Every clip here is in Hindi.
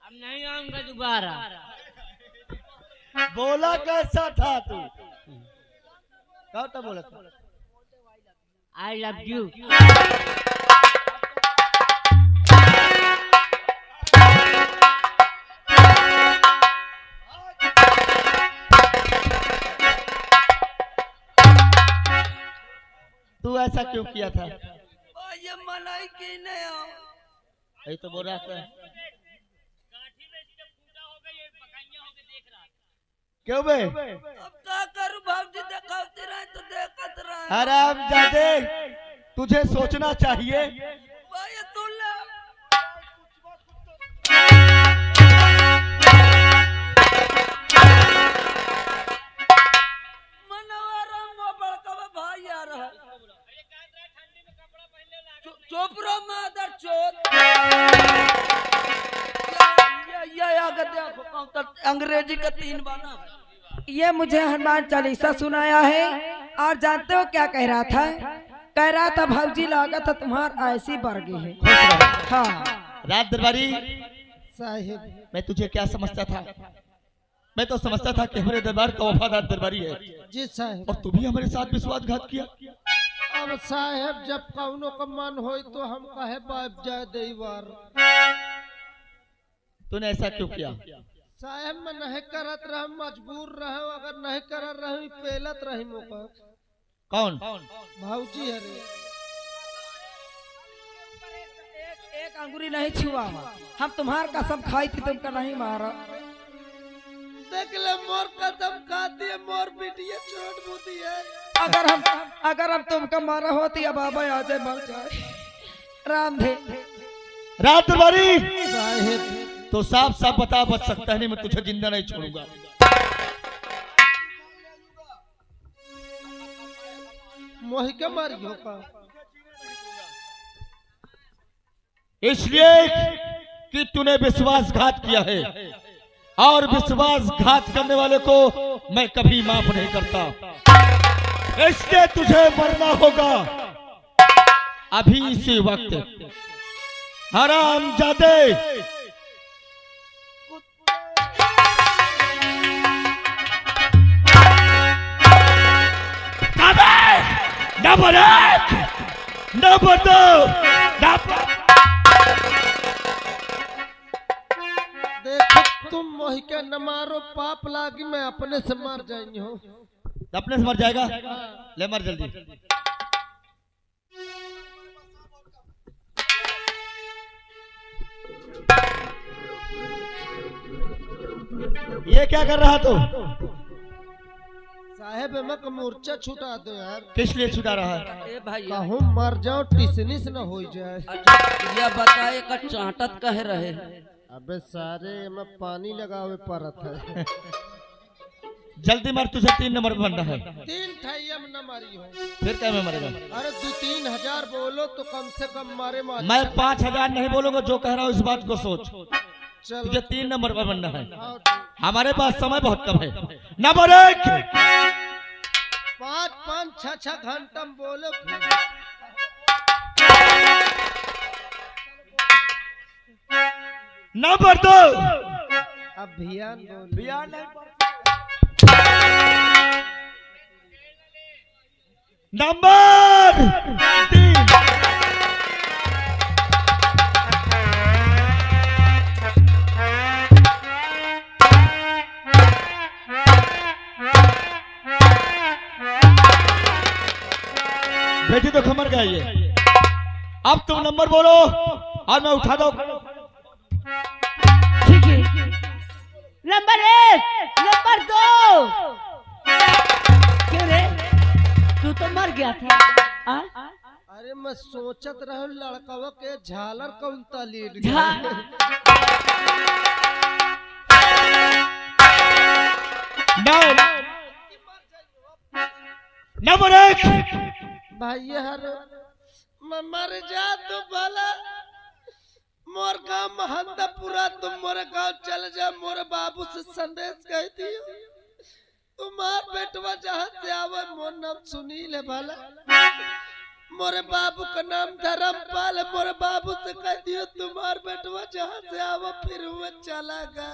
अब नहीं आऊंगा दोबारा। बोला कैसा था तू? क्या बोला था? I love you. तू ऐसा क्यों किया था? ये मलाई की नहीं हो। यही तो बोल रहा था। क्यों बे? अब क्या करूं भाजी, दिखाते रहे तो देखते रहे। आराम जादे, तुझे सोचना चाहिए। भाई तू ले मनवारा मो बड़का भाई यार है। चोपरो मादर चोत। ये आगे देखो काउंटर अंग्रेजी का 3 बाना। ये मुझे हनुमान चालीसा सुनाया है। और जानते हो क्या कह रहा था? कह रहा था भाजी लागत तुम्हार ऐसी वर्गी है। हाँ रात दरबारी साहिब, मैं तुझे क्या समझता था? मैं तो समझता था कि हमारे दरबार का वफादार दरबारी है। जी साहिब। और तू भी हमारे साथ विश्वासघात किया। अब साहेब जब कौनो का मन हो तो हम कहे बाप जाए देवार। तूने ऐसा क्यों किया? साहेब मैं नहीं करत रह, मजबूर रहे। अगर नहीं कर रही पेलत रही मौका। कौन? भाऊजी हरे एक अंगुरी नहीं छुआ। हम तुम्हार कसम खाई थी, तुमका नहीं मारा। देख ले मोर कसम खाती है, मोर बिटिया छोट बूती है। अगर हम तुमका मारा होती अब बाबा आ जाए मर जाए। राम दे रात दरबारी साहेब। तो साफ साफ बता, बच सकता है नहीं, मैं तुझे जिंदा नहीं छोड़ूंगा। मोहि के मारियो का इसलिए कि तूने विश्वासघात किया है, और विश्वासघात करने वाले को मैं कभी माफ नहीं करता। इसलिए तुझे मरना होगा अभी इसी वक्त। हराम जादे, नंबर 1, नंबर 2, देखो तुम मोहि के न मारो, पाप लागी मैं अपने से मर जाएंगे हो। अपने से मर जाएगा। ले मर जल्दी। ये क्या कर रहा तू? साहेब मक मूर्छा छुटा दो यार। किस लिए छुटा रहा है? ए भाई कहूँ मर जाओ टिसनिस न हो जाए। ये बताए का चाटत कह रहे। अबे सारे में पानी लगावे परत है। जल्दी मर, तुझे 3 नंबर पर बनना है। 3 ठैया में न मारी हो। फिर क्या मैं मरेगा? अरे 2-3 हजार बोलो तो कम से कम मारे मार। मैं 5000 नहीं बोलूंगा। जो कह रहा हूँ इस बात को सोच। चल तुझे 3 नंबर पर बनना है। हाँ, हमारे पास समय बहुत कम है। नंबर 1, 5-5 6-6 घंटा में बोलो। नंबर 2, अभियान नंबर 3, बेटी तो खमर गई है। अब तुम नंबर बोलो और मैं उठा दो। ठीक है। Number 1, number 2। क्यों रे, तू तो मर गया था। अरे मैं सोचत रहा लड़कवा के झालर कौन तालीड नंबर 1, भाई हर मैं मर जा तो भला मोर गाँव महंदा पूरा तुम मोरे गाँव चल जा। मोरे बाबू से संदेश कह दियो तुम्हार बेटवा जहाँ से आवे मोर नाम सुनील है भला। मोरे बाबू का नाम धर्मपाल है। मोरे बाबू से कह दियो तुम्हार बेटवा जहाँ से आवा फिर वो चला गया।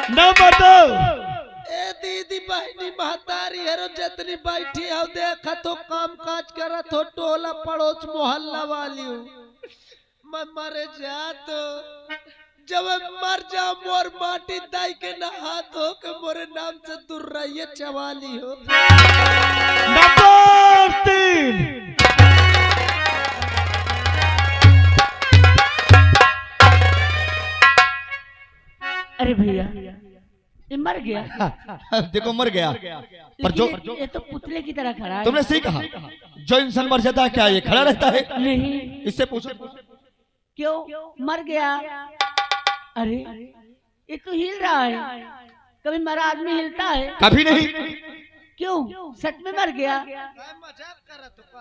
ना बताओ। ए दीदी बहनी महतारी हरो जितनी बैठी हो देखा तो काम काज करत हो टोला पड़ोस मोहल्ला वाली हो। मैं मरे जा तो जब मर जा मोर माटी दाई के ना हाथ हो के मोरे नाम से दूर रहिए चवाली हो। नंबर 3 अरे भैया ये मर गया। देखो मर गया पर जो ये तो पुतले की तरह खड़ा है। तुमने सही कहा, जो इंसान मर जाता है क्या ये खड़ा रहता है? नहीं। इससे पूछो क्यों मर गया? अरे ये तो हिल रहा है, कभी मरा आदमी हिलता है? कभी नहीं। क्यों सच में मर गया? मजाक करत हो?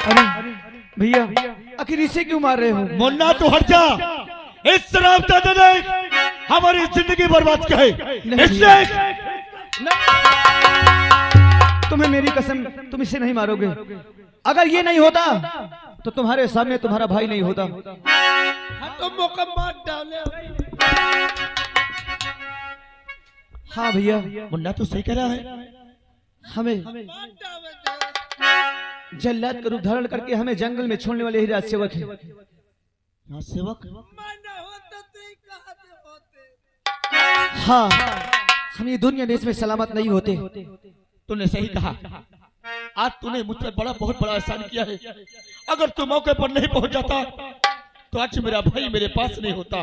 अरे भैया आखिर इसे क्यों मार रहे हो? मुन्ना तो हट जा। इस शराब दादा ने हमारी जिंदगी बर्बाद की है। इसने तुम्हें मेरी कसम, तुम इसे नहीं मारोगे। अगर ये नहीं होता तो तुम्हारे सामने तुम्हारा भाई नहीं होता। तो मौका मार डाले। हाँ भैया मुन्ना तो सही कह रहा है। हमें जल्लाद का रूप धारण करके हमें जंगल में छोड़ने वाले ही राज सेवक है। सेवक हाँ हम ये दुनिया देश में सलामत नहीं होते। तूने सही कहा। आज तूने मुझसे बहुत बड़ा एहसान किया है। अगर तू मौके पर नहीं पहुंच जाता तो आज मेरा भाई मेरे पास नहीं होता।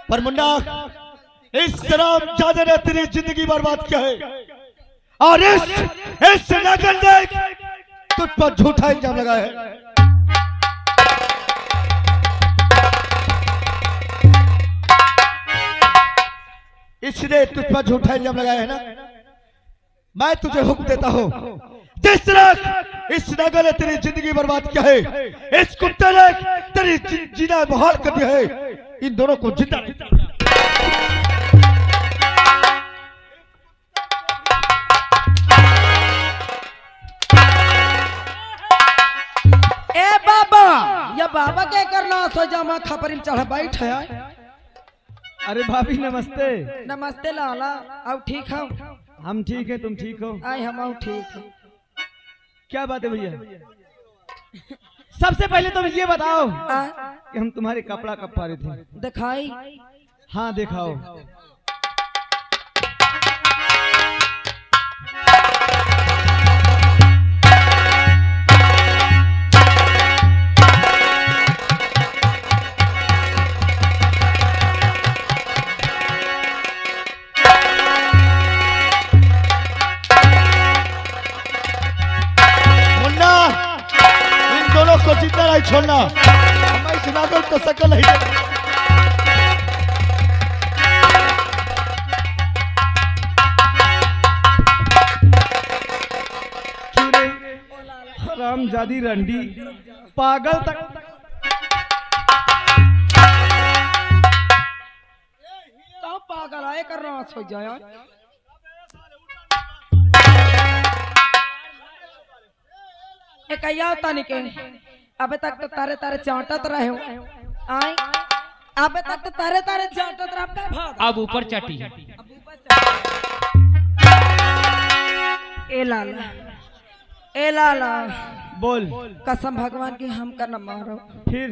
पर मुन्ना इस शराब जादे ने तेरी जिंदगी बर्बाद किया है और इस नगन ने तुझ पर झूठा इल्जाम लगाया है। इसने तुझ पर झूठा इल्जाम लगाया है ना। मैं तुझे हुक्म देता हूँ, जिस तरह इस नगर ने तेरी जिंदगी बर्बाद किया है, इस कुत्ते ने तेरी जीना बहाल कर दिया है। इन दोनों को जिंदा ए बाबा, या बाबा क्या करना सो जामा खपरी में चढ़ बैठ है। अरे भाभी नमस्ते। नमस्ते लाला। अब ठीक हो? हम ठीक है, तुम ठीक हो? आई हम ठीक है। क्या बात है भैया? सबसे पहले तुम ये बताओ कि हम तुम्हारे कपड़ा कब पा रहे थे? दिखाई। हाँ दिखाओ। को जिंदा नहीं छोड़ना। हमें इस नागल को सकल नहीं देना। हरामजादी रंडी पागल तक। पागल आए कर रहा सो जाया। कहिया होता नहीं के अबे तक तो तारे तारे चाटत रहे हो। आई अबे तक तो तारे तारे चाटत रहे। अब ऊपर चटी। ए लाला बोल। कसम भगवान की हम का न मारो। फिर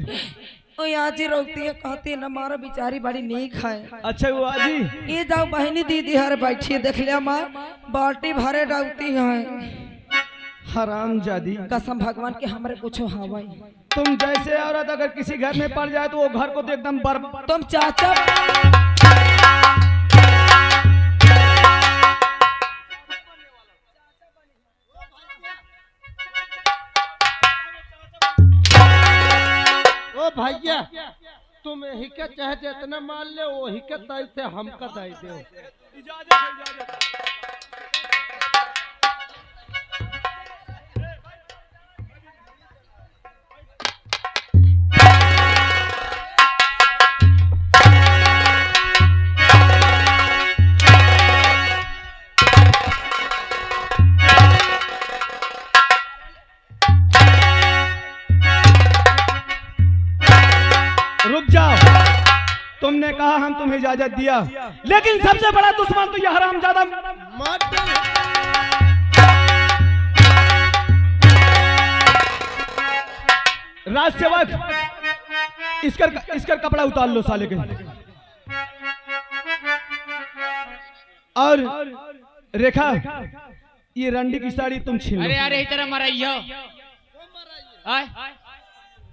ओ आजी रोकती है, कहती है न मारो, बिचारी बड़ी नीक है। अच्छा वो आजी ये जाओ बहनी दीदी हर बैठी देख लिया माँ बाल्टी भरे डरती है। हरामजादी कसम भगवान के हमारे कुछ हवाई। तुम जैसे औरत अगर किसी घर में पड़ जाए तो वो घर को तो एकदम बर्बाद। तुम चाचा ओ भैया तुम ही के चाहे जितना मान ले वो ही के दाई से हमका दाई दे। तुम्हें इजाजत दिया, लेकिन सबसे बड़ा दुश्मन तो यह हरामजादा राज सेवक। इसकर कपड़ा उतार लो साले के। और रेखा, ये रंडी की साड़ी तुम छीन लो। अरे अरे इधर मराइयो।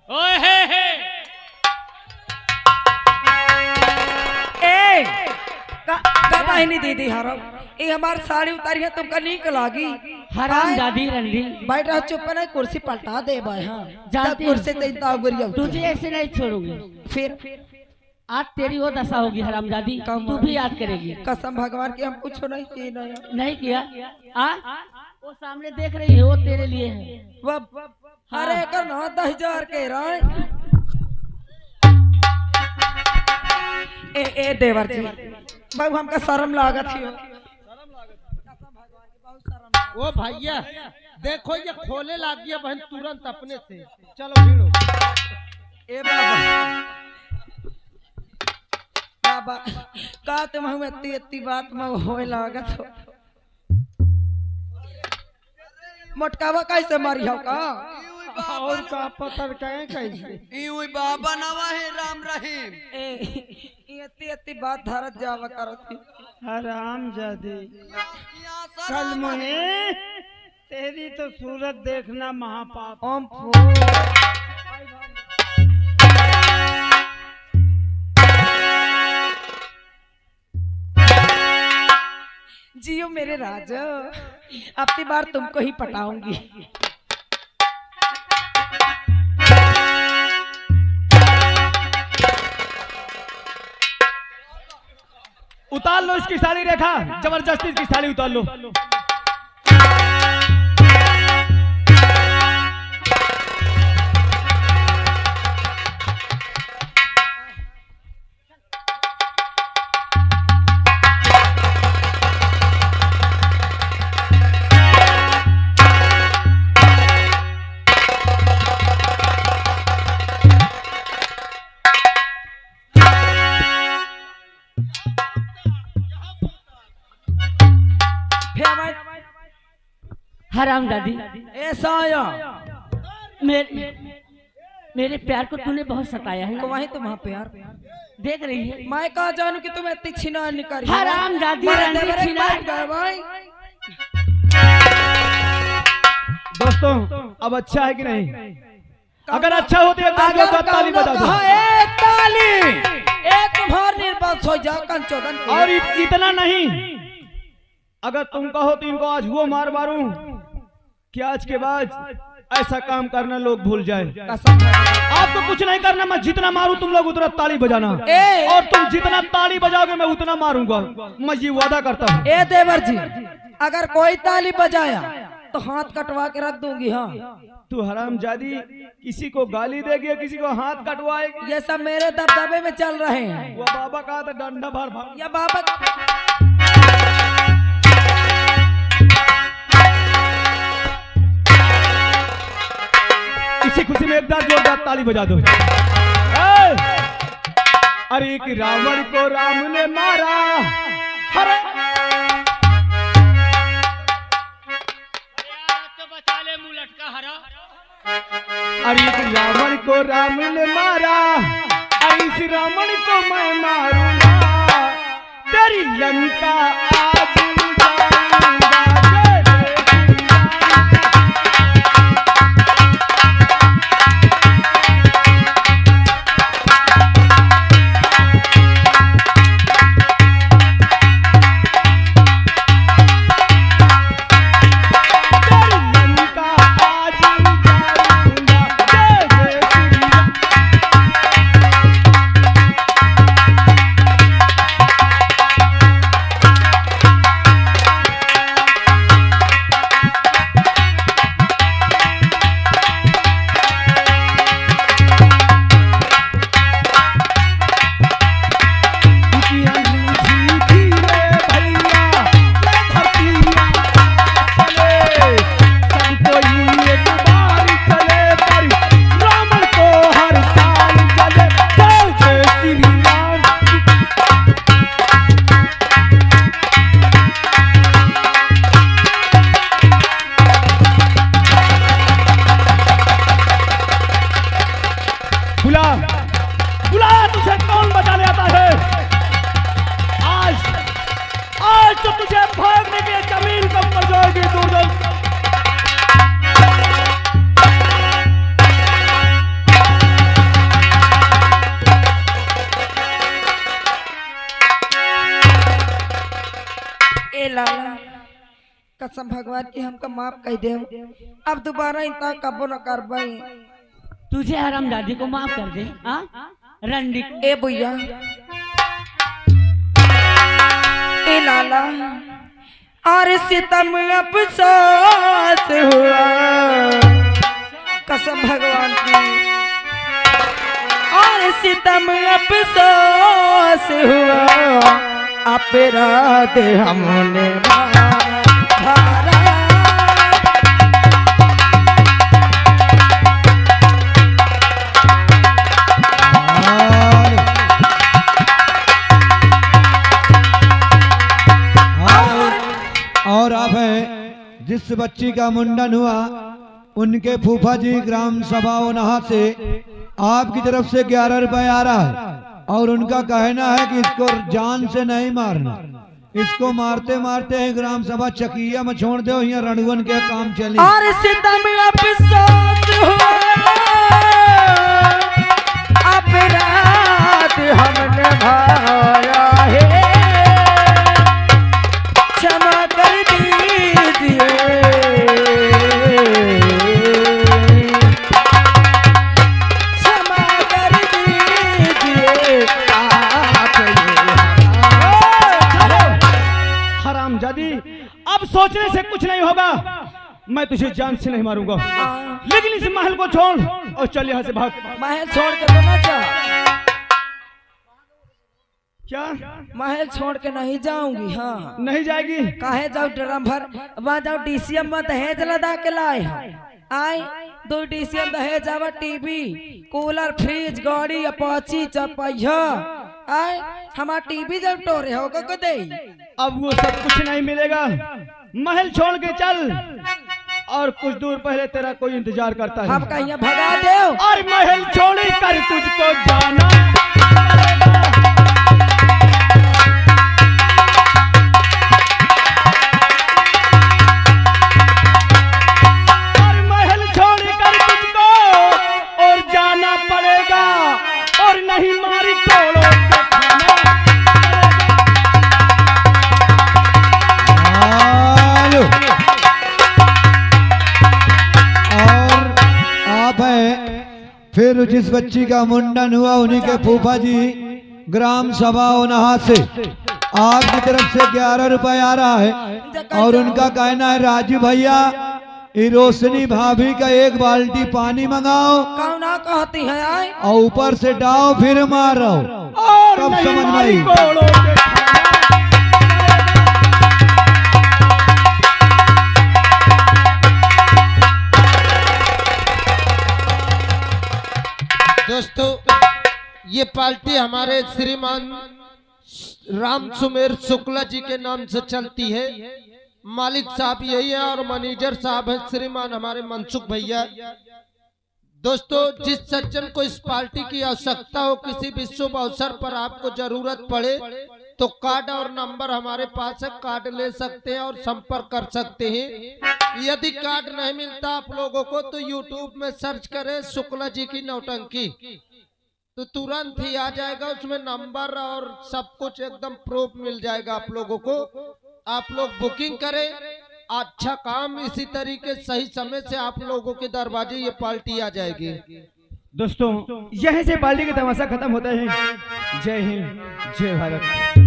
ओए हे बहनी दीदी हराम, ये हमारी साड़ी उतारी है, तुमका नीक लागी? हराम दादी रंडी बैठ रहा, चुप नहीं, कुर्सी पलटा दे भाई। हाँ जानती कुर्सी तुझे ऐसे नहीं छोड़ूंगी। फिर आज तेरी वो दशा होगी हरामजादी, तू भी याद करेगी। कसम भगवान की, हम कुछ नहीं किए। नहीं किया? वो सामने देख रही है, वो तेरे लिए है। अरे कर 10,000 के राय। ए देवर जी, बाबू हमका शर्म लागत ही। ओ भैया देखो, ये खोले लाग गया बहन तुरंत अपने से। चलो भिड़ो। ए बाबा का तुम हम इतनी बात में होए लागत हो। मोटकावा कैसे मारी हो का? और का पत्थर कहे कैसे? ई बाबा नवा है राम रहीम। इतनी बात धरत जावा करत। हराम जादे कल मुहे तेरी तो सूरत देखना महापाप। ओम जियो मेरे राजा, अब की बार तुमको ही पटाऊंगी। उतार लो इसकी साड़ी रेखा, जबरदस्ती इसकी साड़ी उतार लो। हराम दादी, ऐसा आया मेरे प्यार को तूने बहुत सताया है। तो वहीं तुम्हारा प्यार देख रही है। मैं कहा जानू कि तुम इतनी छिना निकल। हराम दादी भाई। दोस्तों अब अच्छा है कि नहीं? अगर अच्छा हो तो ताली बजा दो। ताली तुम्हार निर्बाध हो जा कंचोदन। और इतना नहीं, अगर तुम कहो तो इनको आज वो मारूं कि आज के बाद ऐसा काम करना लोग भूल जाए। आपको कुछ नहीं करना, मैं जितना मारूं तुम लोग उतना ताली बजाना, और तुम जितना ताली बजाओगे मैं उतना मारूंगा, मैं ये वादा करता हूँ। ए देवर जी, अगर कोई ताली बजाया तो हाथ कटवा के रख दूंगी। हाँ तू हरामजादी किसी को गाली देगी, किसी को हाथ कटवाएगी, ये सब मेरे दबदबे में चल रहे हैं। वो बाबा कहा था डंडा भर भर। या बाबा इसी खुशी में एक बार जोरदार ताली बजा दो। अरे कि रावण को राम ने मारा, अरे तो बचा ले मुंह लटका हरा। अरे कि रावण को राम ने मारा, इस रावण को मैं मारूंगा, तेरी लंका आज आज तो तुझे भागने की जमीन कम पड़ जाएगी दुर्जन। ए लाला कसम भगवान की हमका माफ कर दे, अब दोबारा इतना कबो न कर पाई। तुझे हरामजादी को माफ कर दे। हाँ रंडी ए भैया ए लाला और सितम अफसोस हुआ कसम भगवान की, और सितम अफसोस हुआ अपराध हमने भारा। और आप है जिस बच्ची का मुंडन हुआ उनके फूफा जी ग्राम सभा नहा से आपकी तरफ से 11 रुपए आ रहा है, और उनका कहना है कि इसको जान से नहीं मारना, इसको मारते मारते ग्राम सभा चकिया में छोड़ दो, यहाँ रणवन के काम चली। और सितम अफसोस हुआ अपराध हमने भाया है, क्षमा कर दीजिए, क्षमा कर दीजिए आप हरामजादी, अब सोचने से कुछ नहीं होगा। मैं तुझे जान से नहीं मारूंगा, लेकिन इस महल को छोड़ और चल यहाँ से भाग। महल छोड़ के तो ना जा, क्या महल छोड़ के नहीं जाऊंगी। हाँ नहीं जाएगी? काहे जाओ ड्रम भर वहाँ जाओ डीसीएम में दहेज लदा के लाए आए 2 डीसीएम दहेज आवा, टीवी कूलर फ्रिज गाड़ी अपाची चपैया आए हमारा टीवी जब टोरे होगा को दे। अब वो सब कुछ नहीं मिलेगा, महल छोड़ के चल, और कुछ दूर पहले तेरा कोई इंतजार करता है। हम कहीं भगा दे, और महल छोड़ कर तुझको जाना। और महल छोड़ कर तुझको और जाना पड़ेगा, और नहीं मारी तोड़ो के खाना। फिर जिस बच्ची का मुंडन हुआ उन्हीं के फूफा जी ग्राम सभा नहा से आपकी तरफ से 11 रुपए आ रहा है, और उनका कहना है राजू भैया ये रोशनी भाभी का 1 बाल्टी पानी मंगाओ, कौना कहती है आए, और ऊपर से डाओ फिर मारो, और तब नहीं समझ में मारी आई। तोड़ो के खाना। दोस्तों ये पार्टी हमारे श्रीमान राम सुमेर शुक्ला जी के नाम से चलती है, मालिक साहब यही है और मैनेजर साहब है श्रीमान हमारे मनसुख भैया। दोस्तों जिस सज्जन को इस पार्टी की आवश्यकता हो, किसी भी शुभ अवसर पर आपको जरूरत पड़े तो कार्ड और नंबर हमारे पास है, कार्ड ले सकते हैं और संपर्क कर सकते हैं। यदि कार्ड नहीं मिलता आप लोगों को तो YouTube में सर्च करें शुक्ला जी की नौटंकी, तो तुरंत ही आ जाएगा, उसमें नंबर और सब कुछ एकदम प्रूफ मिल जाएगा आप लोगों को। आप लोग बुकिंग करें, अच्छा काम इसी तरीके सही समय से आप लोगों के दरवाजे ये पार्टी आ जाएगी। दोस्तों यहीं से पार्टी का तमाशा खत्म होता है। जय हिंद, जय भारत।